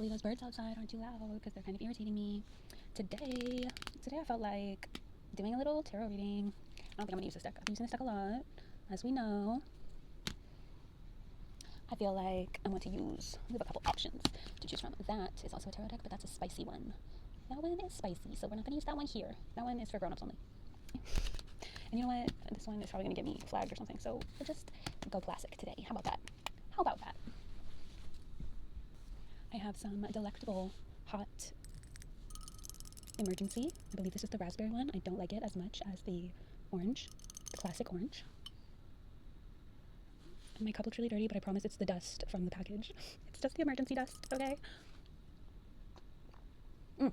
Hopefully those birds outside aren't too loud because they're kind of irritating me. Today I felt like doing a little tarot reading. I don't think I'm gonna use this deck. I've been using this deck a lot, as we know. I feel like I want to use, we have a couple options to choose from. That is also a tarot deck, but that's a spicy one. That one is spicy, so we're not gonna use that one here. That one is for grown-ups only. And you know what? This one is probably gonna get me flagged or something, so we'll just go classic today. How about that? How about that? I have some delectable hot emergency. I believe this is the raspberry one. I don't like it as much as the orange, the classic orange. My cup looks really dirty, but I promise it's the dust from the package. It's just the emergency dust, okay? Okay,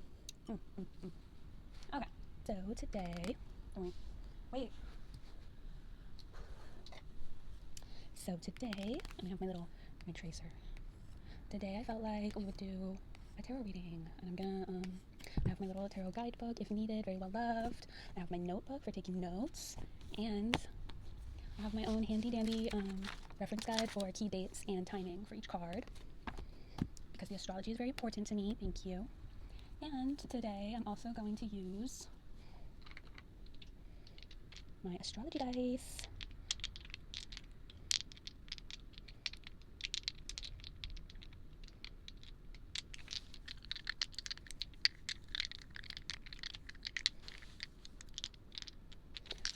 so today, wait. So today, I have my tracer. Today I felt like we would do a tarot reading, and I'm gonna, I have my little tarot guidebook if needed, very well loved. I have my notebook for taking notes, and I have my own handy dandy reference guide for key dates and timing for each card, because the astrology is very important to me. Thank you. And today I'm also going to use my astrology dice.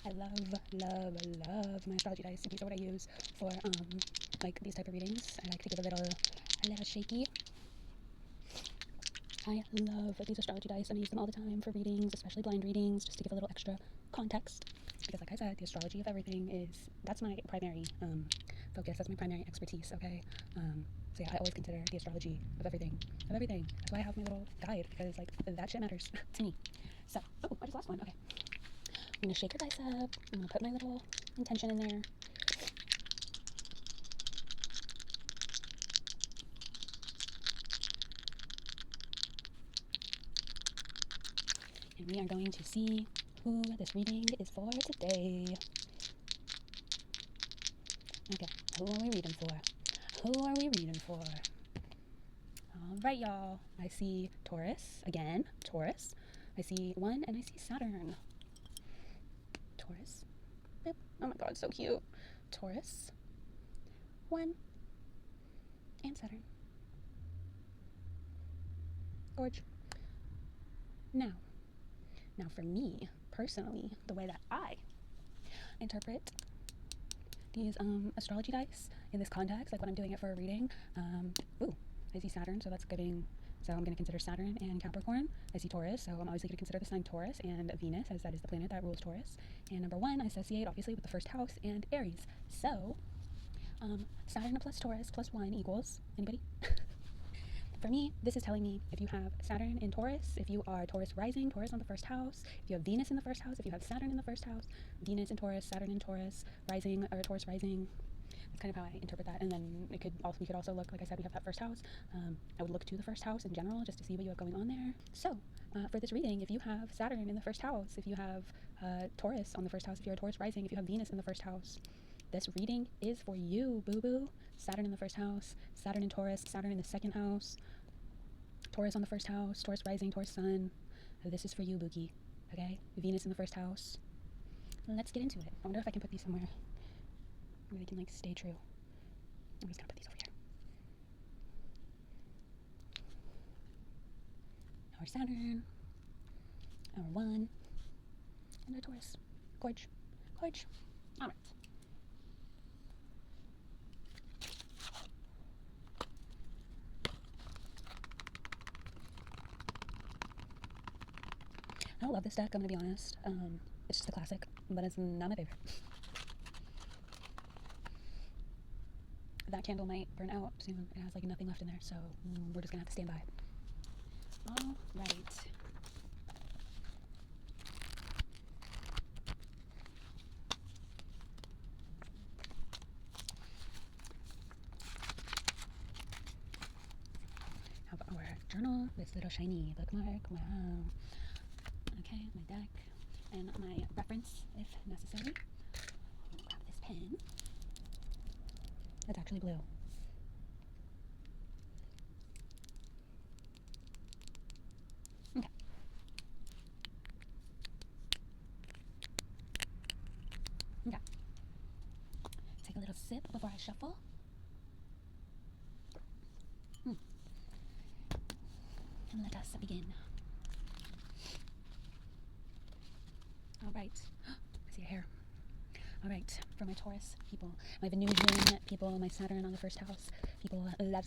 I love my astrology dice. These are what I use for like these type of readings. I like to give a little shaky. I love these astrology dice, and I use them all the time for readings, especially blind readings, just to give a little extra context. Because like I said, the astrology of everything that's my primary focus, that's my primary expertise, okay? So yeah, I always consider the astrology of everything. That's why I have my little guide, because like that shit matters to me. So, oh, I just lost one, okay. I'm gonna shake her dice up, I'm gonna put my little intention in there. And we are going to see who this reading is for today. Okay, who are we reading for? Alright, y'all. I see Taurus, again, Taurus. I see 1 and I see Saturn. Taurus. Boop. Oh my god, so cute. Taurus, 1, and Saturn. Gorge. Now for me, personally, the way that I interpret these astrology dice in this context, like when I'm doing it for a reading, I see Saturn, so that's giving, so I'm going to consider Saturn and Capricorn. I see Taurus, so I'm obviously going to consider the sign Taurus and Venus, as that is the planet that rules Taurus. And number 1, I associate obviously with the first house and Aries. So Saturn plus Taurus plus 1 equals, anybody? For me, this is telling me if you have Saturn in Taurus, if you are Taurus rising, Taurus on the first house, if you have Venus in the first house, if you have Saturn in the first house, Venus in Taurus, Saturn in Taurus, rising, or Taurus rising. That's kind of how I interpret that. And then we could also look, like I said, we have that first house. I would look to the first house in general just to see what you have going on there. So for this reading, if you have Saturn in the first house, if you have Taurus on the first house, if you're a Taurus rising, if you have Venus in the first house, this reading is for you, boo-boo. Saturn in the first house, Saturn in Taurus, Saturn in the second house, Taurus on the first house, Taurus rising, Taurus sun. This is for you, Bookie. Okay? Venus in the first house. Let's get into it. I wonder if I can put these somewhere where they can like stay true. I'm just gonna put these over here. Our Saturn, our 1, and our Taurus. Gorge. All right. I don't love this deck, I'm gonna be honest. It's just a classic, but it's not my favorite. That candle might burn out soon. It has like nothing left in there, so we're just gonna have to stand by. All right. Have our journal, this little shiny bookmark. Wow. Okay, my deck and my reference if necessary. I'm gonna grab this pen. It's actually blue. Okay. Take a little sip before I shuffle. And let us begin. All right. I see your hair. All right, for my Taurus people, my Venusian people, my Saturn on the first house people, that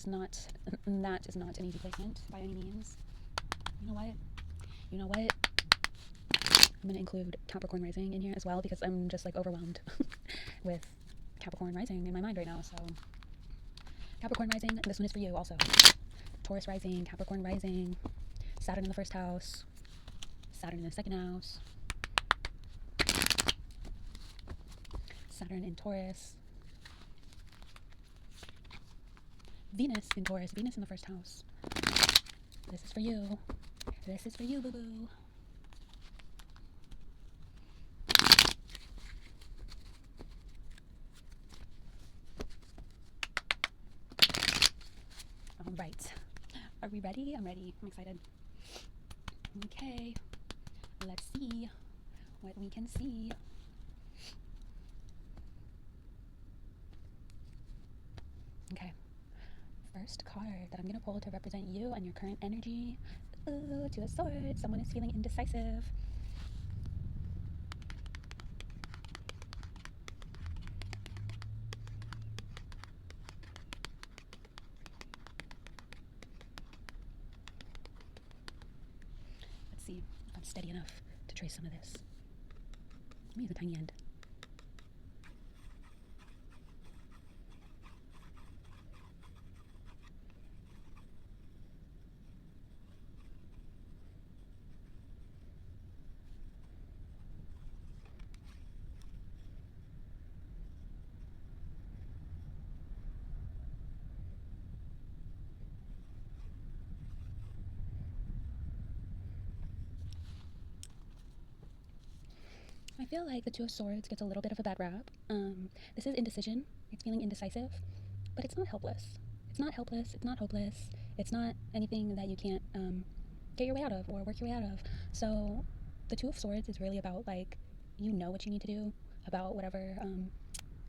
is not an easy placement by any means. You know what? I'm gonna include Capricorn rising in here as well because I'm just like overwhelmed with Capricorn rising in my mind right now. So Capricorn rising, this one is for you also. Taurus rising, Capricorn rising, Saturn in the first house, Saturn in the second house, Saturn in Taurus, Venus in Taurus, Venus in the first house. This is for you. This is for you, boo-boo. All right. Are we ready? I'm ready. I'm excited. Okay. Let's see what we can see. Okay. First card that I'm going to pull to represent you and your current energy. Ooh, Two of Swords. Someone is feeling indecisive. Let's see if I'm steady enough to trace some of this. Let me use a tiny end. I feel like the Two of Swords gets a little bit of a bad rap. This is indecision. It's feeling indecisive, but it's not helpless. It's not helpless. It's not hopeless. It's not anything that you can't get your way out of or work your way out of. So the Two of Swords is really about like, you know what you need to do about whatever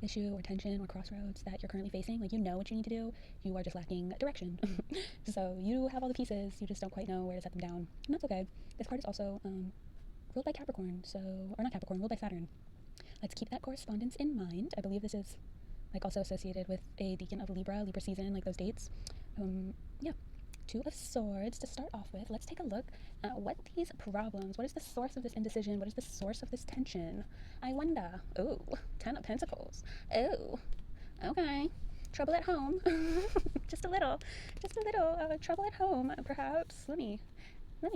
issue or tension or crossroads that you're currently facing. Like, you know what you need to do. You are just lacking direction. So you have all the pieces. You just don't quite know where to set them down. And that's okay. This card is also ruled by Capricorn, or not Capricorn, ruled by Saturn. Let's keep that correspondence in mind. I believe this is like also associated with a decan of Libra season, like those dates. Yeah. Two of Swords to start off with. Let's take a look at what these problems, what is the source of this indecision? What is the source of this tension? I wonder. Oh, 10 of Pentacles. Oh, okay. Trouble at home. just a little trouble at home, perhaps. Let me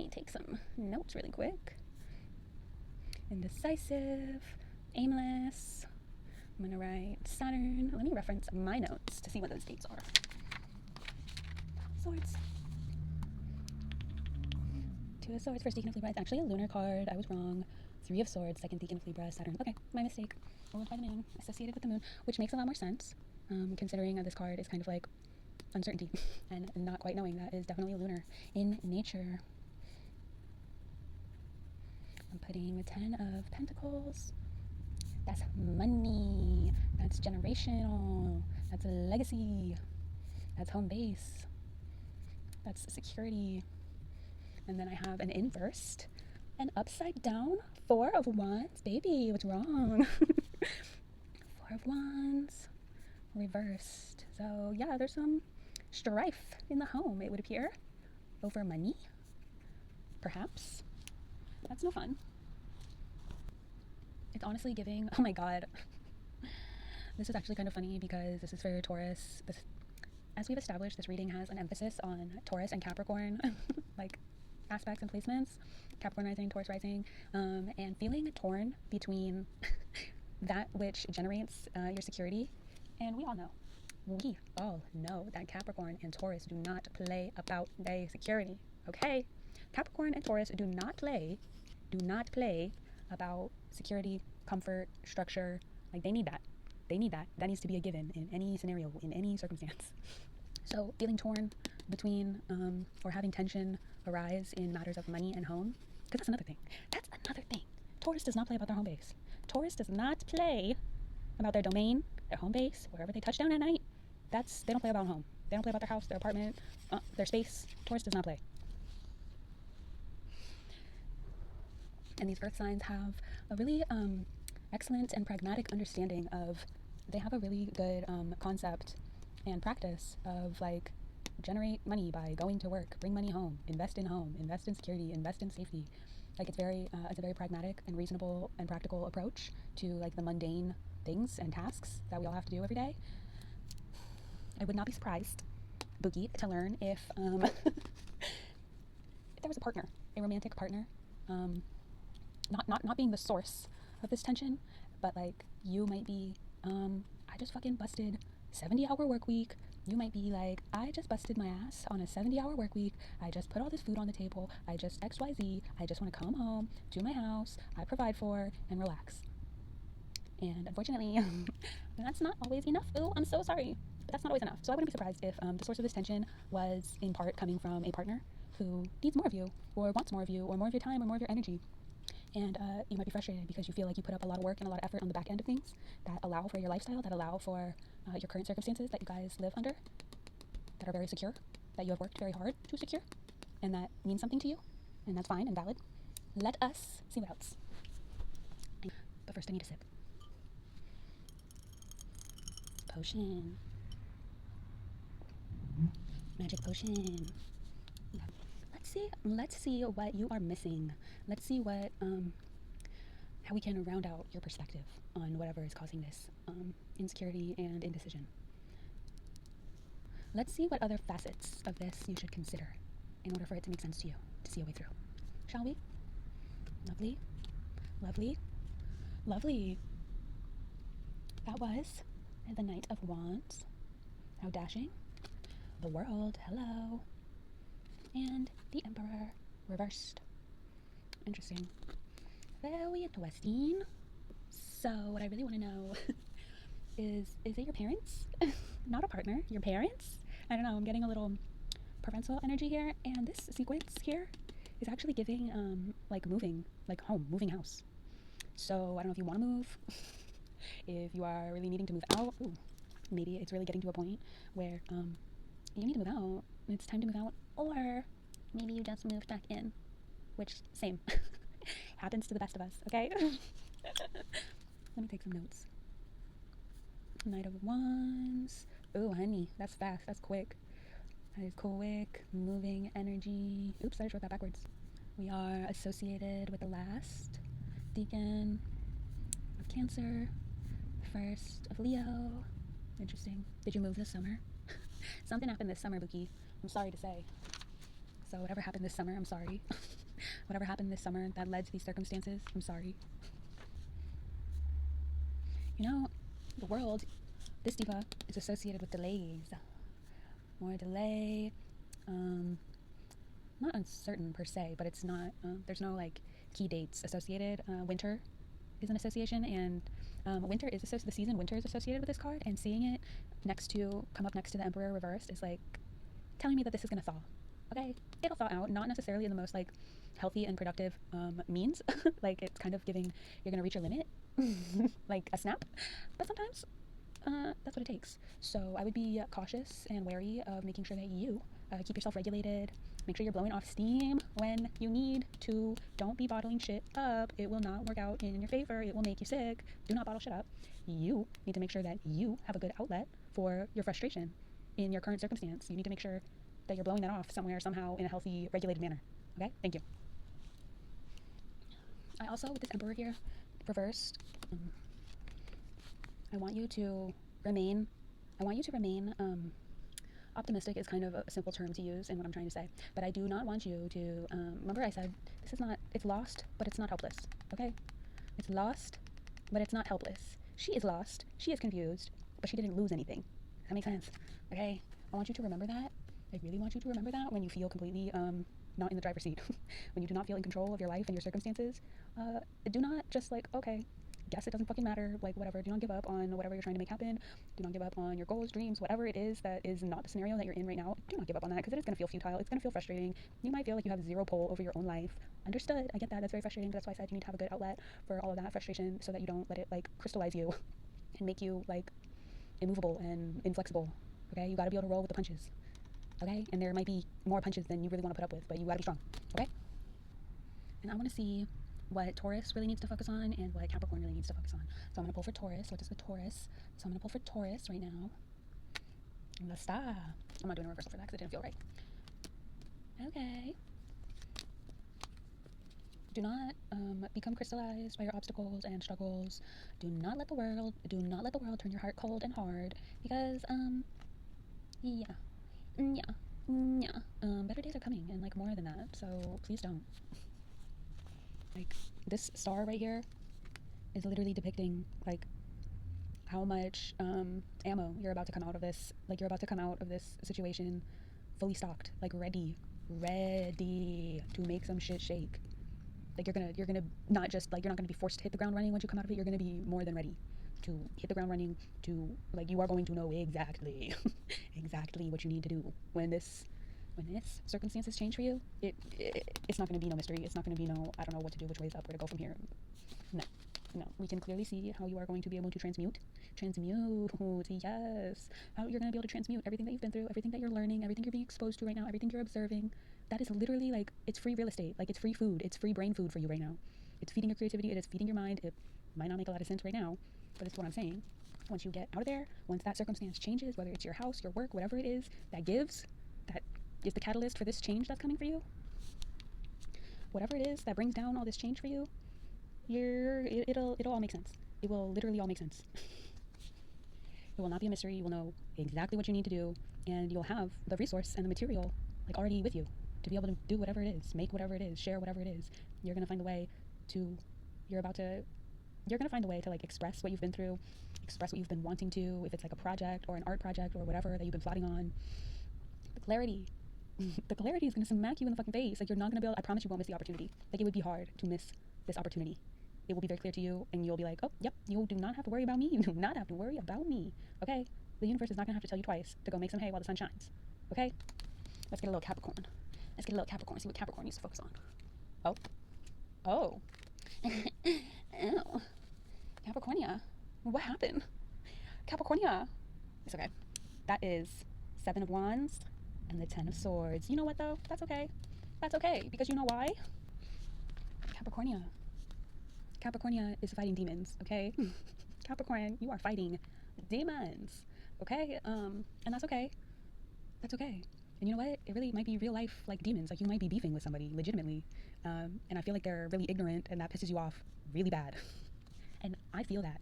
take some notes really quick. Indecisive, aimless. I'm gonna write Saturn. Let me reference my notes to see what those dates are. Swords. Two of Swords, first decan of Libra. It's actually a lunar card. I was wrong. Three of Swords, second decan of Libra, Saturn. Okay, my mistake. Ruled by the moon, associated with the moon, which makes a lot more sense, considering this card is kind of like uncertainty and not quite knowing. That is definitely lunar in nature. I'm putting 10 of Pentacles. That's money. That's generational. That's legacy. That's home base. That's security. And then I have an inversed, an upside down 4 of Wands. Baby, what's wrong? 4 of Wands reversed. So yeah, there's some strife in the home, it would appear, over money, perhaps. That's no fun. It's honestly giving, oh my god. This is actually kind of funny because this is for Taurus. As we've established, this reading has an emphasis on Taurus and Capricorn, like aspects and placements. Capricorn rising, Taurus rising, and feeling torn between that which generates your security. And we all know that Capricorn and Taurus do not play about their security. Okay? Capricorn and Taurus do not play about security, comfort, structure. Like, they need that. That needs to be a given in any scenario, in any circumstance. So feeling torn between or having tension arise in matters of money and home, because that's another thing. Taurus does not play about their home base. Taurus does not play about their domain, their home base, wherever they touch down at night. They don't play about home. They don't play about their house, their apartment, their space. Taurus does not play. And these earth signs have a really excellent and pragmatic understanding of, they have a really good concept and practice of like, generate money by going to work, bring money home, invest in security, invest in safety. Like it's a very pragmatic and reasonable and practical approach to like the mundane things and tasks that we all have to do every day. I would not be surprised, Boogie, to learn if if there was a partner, a romantic partner, not being the source of this tension, but like you might be, I just fucking busted 70-hour work week. You might be like, I just busted my ass on a 70-hour work week. I just put all this food on the table. I just XYZ. I just want to come home to my house. I provide for and relax. And unfortunately, that's not always enough. Oh, I'm so sorry. But that's not always enough. So I wouldn't be surprised if the source of this tension was in part coming from a partner who needs more of you, or wants more of you, or more of your time, or more of your energy. And you might be frustrated because you feel like you put up a lot of work and a lot of effort on the back end of things that allow for your lifestyle, that allow for your current circumstances that you guys live under, that are very secure, that you have worked very hard to secure, and that means something to you, and that's fine and valid. Let us see what else. But first I need a sip. Potion. Magic potion. Yeah. Let's see what you are missing. Let's see what how we can round out your perspective on whatever is causing this insecurity and indecision. Let's see what other facets of this you should consider in order for it to make sense to you, to see a way through. Shall we? Lovely. Lovely. Lovely. That was the Knight of Wands. How dashing. The World. Hello. And the Emperor reversed. Interesting. Very interesting. So what I really want to know is it your parents? Not a partner, your parents? I don't know, I'm getting a little parental energy here, and this sequence here is actually giving like moving, like home, moving house. So I don't know if you want to move, if you are really needing to move out. Ooh, maybe it's really getting to a point where you need to move out, it's time to move out, or maybe you just moved back in, which, same. Happens to the best of us, okay? Let me take some notes. Knight of Wands. Oh, honey, that's fast, that's quick. That is quick, moving energy. Oops, I just wrote that backwards. We are associated with the last deacon of Cancer, first of Leo. Interesting. Did you move this summer? Something happened this summer, Bookie. I'm sorry to say. So whatever happened this summer, I'm sorry. Whatever happened this summer that led to these circumstances, I'm sorry. You know, the World, this diva is associated with delays. More delay, not uncertain per se, but it's not, there's no like key dates associated. Winter is an association, and winter is the season winter is associated with this card, and seeing it come up next to the Emperor reversed is like telling me that this is gonna thaw. Okay, it'll thaw out, not necessarily in the most like healthy and productive means. Like it's kind of giving you're gonna reach your limit, like a snap. But sometimes that's what it takes. So I would be cautious and wary of making sure that you keep yourself regulated. Make sure you're blowing off steam when you need to. Don't be bottling shit up. It will not work out in your favor. It will make you sick. Do not bottle shit up. You need to make sure that you have a good outlet for your frustration in your current circumstance. You need to make sure that you're blowing that off somewhere, somehow, in a healthy, regulated manner. Okay? Thank you. I also, with this Emperor here, reversed, I want you to remain optimistic is kind of a simple term to use in what I'm trying to say, but I do not want you to, remember I said, it's lost, but it's not helpless, okay? It's lost, but it's not helpless. She is lost, she is confused, but she didn't lose anything. Does that make sense? Okay? I want you to remember that. I really want you to remember that when you feel completely, not in the driver's seat. When you do not feel in control of your life and your circumstances, do not just like, okay, guess it doesn't fucking matter. Like, whatever. Do not give up on whatever you're trying to make happen. Do not give up on your goals, dreams, whatever it is that is not the scenario that you're in right now. Do not give up on that, because it is going to feel futile. It's going to feel frustrating. You might feel like you have zero pull over your own life. Understood. I get that. That's very frustrating. But that's why I said you need to have a good outlet for all of that frustration, so that you don't let it like crystallize you and make you like immovable and inflexible. Okay? You got to be able to roll with the punches. Okay? And there might be more punches than you really want to put up with, but you got to be strong. Okay? And I want to see what Taurus really needs to focus on and what Capricorn really needs to focus on. So I'm going to pull for Taurus. What is the Taurus? So I'm going to pull for Taurus right now. La sta. I'm not doing a reversal for that because it didn't feel right. Okay. Do not become crystallized by your obstacles and struggles. Do not let the world turn your heart cold and hard, because yeah. Better days are coming, and like more than that. So please don't. Like, this star right here is literally depicting like how much ammo you're about to come out of this. Like, you're about to come out of this situation fully stocked, like ready to make some shit shake. Like, you're gonna not just like, you're not gonna be forced to hit the ground running once you come out of it. You're gonna be more than ready to hit the ground running. To like, you are going to know exactly what you need to do when this circumstances change for you. It's not going to be no mystery. It's not going to be no, I don't know what to do, which way is up, where to go from here. No, we can clearly see how you are going to be able to transmute, yes, how you're going to be able to transmute everything that you've been through, everything that you're learning, everything you're being exposed to right now, everything you're observing. That is literally like, it's free real estate. Like, it's free food, it's free brain food for you right now. It's feeding your creativity, it is feeding your mind. It might not make a lot of sense right now, but it's what I'm saying. Once you get out of there, once that circumstance changes, whether it's your house, your work, whatever it is that gives, that is the catalyst for this change that's coming for you, whatever it is that brings down all this change for you, it'll all make sense. It will literally all make sense. It will not be a mystery. You will know exactly what you need to do, and you'll have the resource and the material like already with you to be able to do whatever it is, make whatever it is, share whatever it is. You're gonna find a way to like express what you've been through, express what you've been wanting to, if it's like a project or an art project or whatever that you've been plotting on. The clarity is going to smack you in the fucking face. Like, you're not going to be able, I promise you won't miss the opportunity. Like, it would be hard to miss this opportunity. It will be very clear to you, and you'll be like, oh, yep, you do not have to worry about me. You do not have to worry about me. Okay? The universe is not going to have to tell you twice to go make some hay while the sun shines. Okay? Let's get a little Capricorn. See what Capricorn needs to focus on. Oh. Ew. Capricornia. What happened? Capricornia. It's okay. That is 7 of Wands and the 10 of Swords. You know what, though? That's okay. Because you know why? Capricornia is fighting demons, okay? Capricorn, you are fighting demons, okay? And that's okay. And you know what? It really might be real life, like, demons. Like, you might be beefing with somebody legitimately, and I feel like they're really ignorant, and that pisses you off really bad. And I feel that.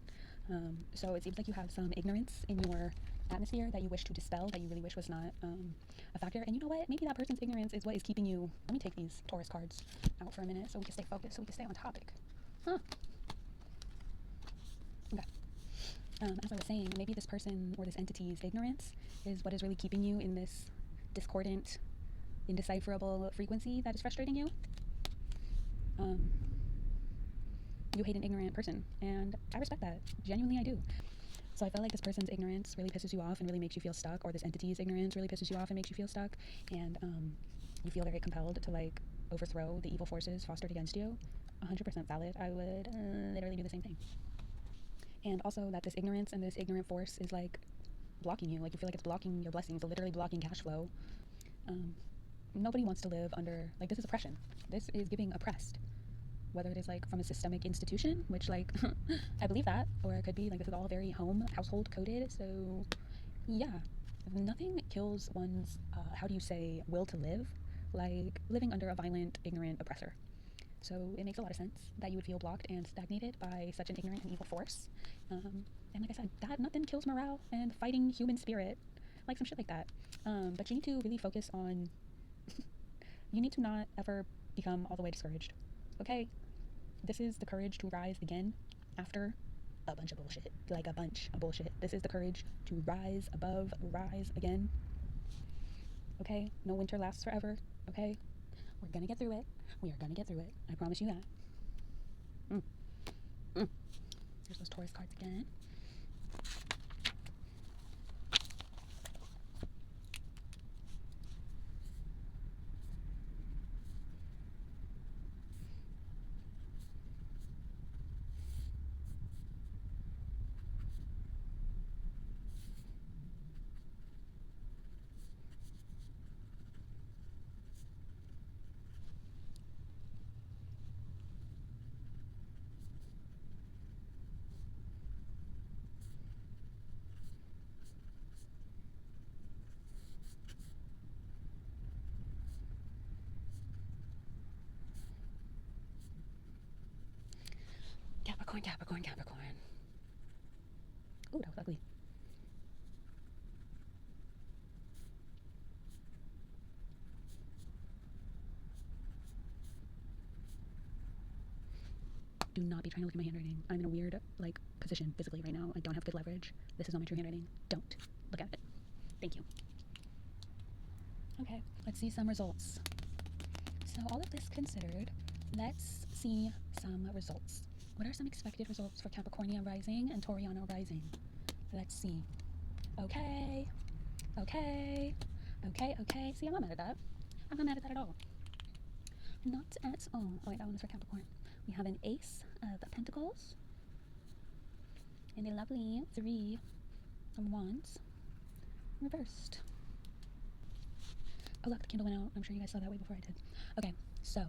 So it seems like you have some ignorance in your atmosphere that you wish to dispel, that you really wish was not a factor. And you know what? Maybe that person's ignorance is what is keeping you. Let me take these Taurus cards out for a minute so we can stay focused, so we can stay on topic. Okay. As I was saying, maybe this person or this entity's ignorance is what is really keeping you in this discordant, indecipherable frequency that is frustrating you. You hate an ignorant person, and I respect that. Genuinely, I do. So I felt like this person's ignorance really pisses you off and really makes you feel stuck, or this entity's ignorance really pisses you off and makes you feel stuck, and you feel very compelled to like overthrow the evil forces fostered against you. 100% valid. I would literally do the same thing. And also that this ignorance and this ignorant force is like blocking you. Like, you feel like it's blocking your blessings, literally blocking cash flow. Nobody wants to live under, like, this is oppression. This is giving oppressed. Whether it is like from a systemic institution, which like I believe that, or it could be like this is all very household coded. So yeah, nothing kills one's will to live like living under a violent, ignorant oppressor. So it makes a lot of sense that you would feel blocked and stagnated by such an ignorant and evil force. And like I said, that nothing kills morale and fighting human spirit, like some shit like that. But you need to really focus on you need to not ever become all the way discouraged. Okay? This is the courage to rise again after a bunch of bullshit. Like a bunch of bullshit. This is the courage to rise again. Okay? No winter lasts forever. Okay? We're gonna get through it. We are gonna get through it. I promise you that. There's those Taurus cards again. Capricorn, Capricorn, Capricorn. Ooh, that was ugly. Do not be trying to look at my handwriting. I'm in a weird, like, position physically right now. I don't have good leverage. This is not my true handwriting. Don't look at it. Thank you. Okay, let's see some results. So all of this considered, let's see some results. What are some expected results for Capricornia rising and Tauriana rising? Let's see. Okay. See, I'm not mad at that. I'm not mad at that at all. Not at all. Oh, wait, that one is for Capricorn. We have an Ace of Pentacles and a lovely 3 of Wands reversed. Oh, look, the candle went out. I'm sure you guys saw that way before I did. Okay, so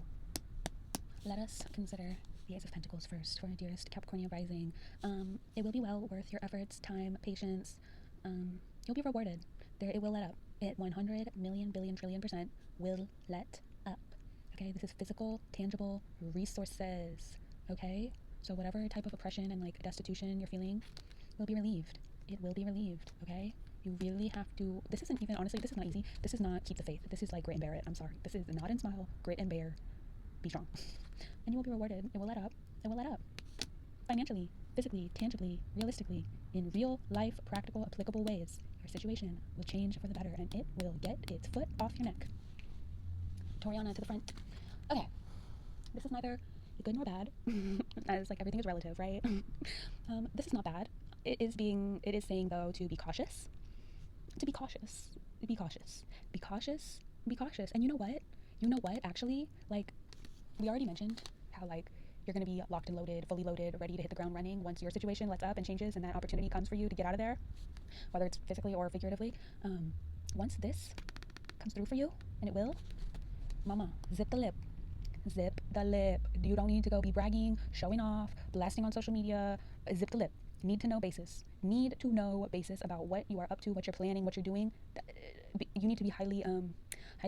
let us consider the Ace of Pentacles first for our dearest Capricornia rising. It will be well worth your efforts, time, patience. You'll be rewarded. It will let up. It 100 million billion trillion % will let up. Okay, this is physical, tangible resources. Okay, so whatever type of oppression and like destitution you're feeling will be relieved. It will be relieved. Okay, you really have to. This isn't even, honestly, this is not easy. This is not keep the faith. This is like grit and bear it. I'm sorry. This is nod and smile, grit and bear. Be strong, and you will be rewarded. It will let up. It will let up. Financially, physically, tangibly, realistically, in real life, practical, applicable ways. Your situation will change for the better, and it will get its foot off your neck. Tauriana to the front. Okay, this is neither good nor bad, as like everything is relative, right? This is not bad. It is saying though to be cautious. To be cautious. Be cautious. Be cautious. Be cautious. And you know what? Actually, like we already mentioned how like you're gonna be locked and loaded, fully loaded, ready to hit the ground running once your situation lets up and changes and that opportunity comes for you to get out of there, whether it's physically or figuratively. Once this comes through for you, and it will, mama, zip the lip. Zip the lip. You don't need to go be bragging, showing off, blasting on social media. Zip the lip. Need to know basis. Need to know basis about what you are up to, what you're planning, what you're doing. You need to be highly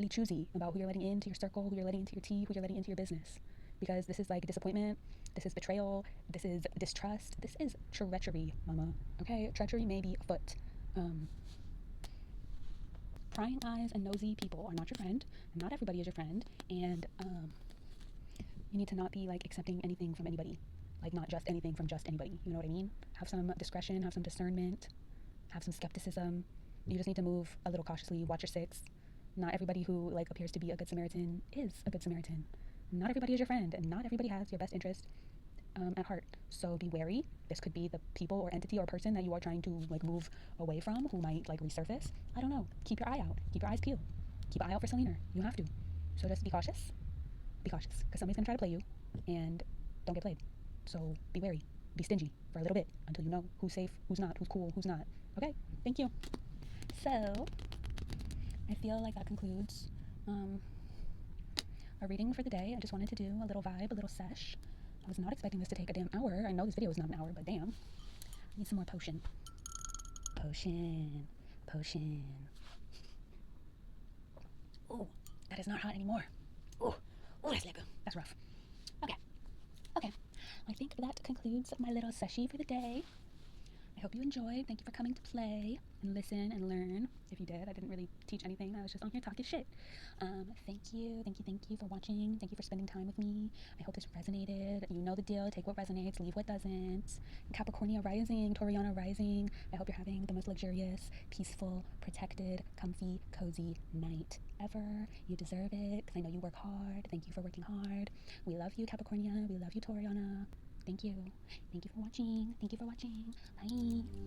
choosy about who you're letting into your circle, who you're letting into your tea, who you're letting into your business. Because this is like disappointment, this is betrayal, this is distrust, this is treachery, mama. Okay, treachery may be afoot. Prying eyes and nosy people are not your friend. Not everybody is your friend, and you need to not be like accepting anything from anybody, like not just anything from just anybody. You know what I mean? Have some discretion, have some discernment, have some skepticism. You just need to move a little cautiously. Watch your six. Not everybody who like appears to be a good Samaritan is a good Samaritan. Not everybody is your friend, and not everybody has your best interest at heart. So be wary. This could be the people or entity or person that you are trying to like move away from, who might like resurface. I don't know. Keep your eye out. Keep your eyes peeled. Keep an eye out for Selena. You have to. So just be cautious. Be cautious, because somebody's gonna try to play you, and don't get played. So be wary. Be stingy for a little bit until you know who's safe, who's not, who's cool, who's not. Okay. Thank you. So I feel like that concludes our reading for the day. I just wanted to do a little vibe, a little sesh. I was not expecting this to take a damn hour. I know this video is not an hour, but damn. I need some more potion. Potion. Oh, that is not hot anymore. Oh, that's lekker. That's rough. Okay. I think that concludes my little seshy for the day. I hope you enjoyed. Thank you for coming to play and listen and learn. If you did, I didn't really teach anything. I was just on here talking shit. Thank you for watching. Thank you for spending time with me. I hope this resonated. You know the deal. Take what resonates, leave what doesn't. Capricornia rising, Tauriana rising. I hope you're having the most luxurious, peaceful, protected, comfy, cozy night ever. You deserve it, because I know you work hard. Thank you for working hard. We love you, Capricornia. We love you, Tauriana. Thank you. Thank you for watching. Thank you for watching. Bye.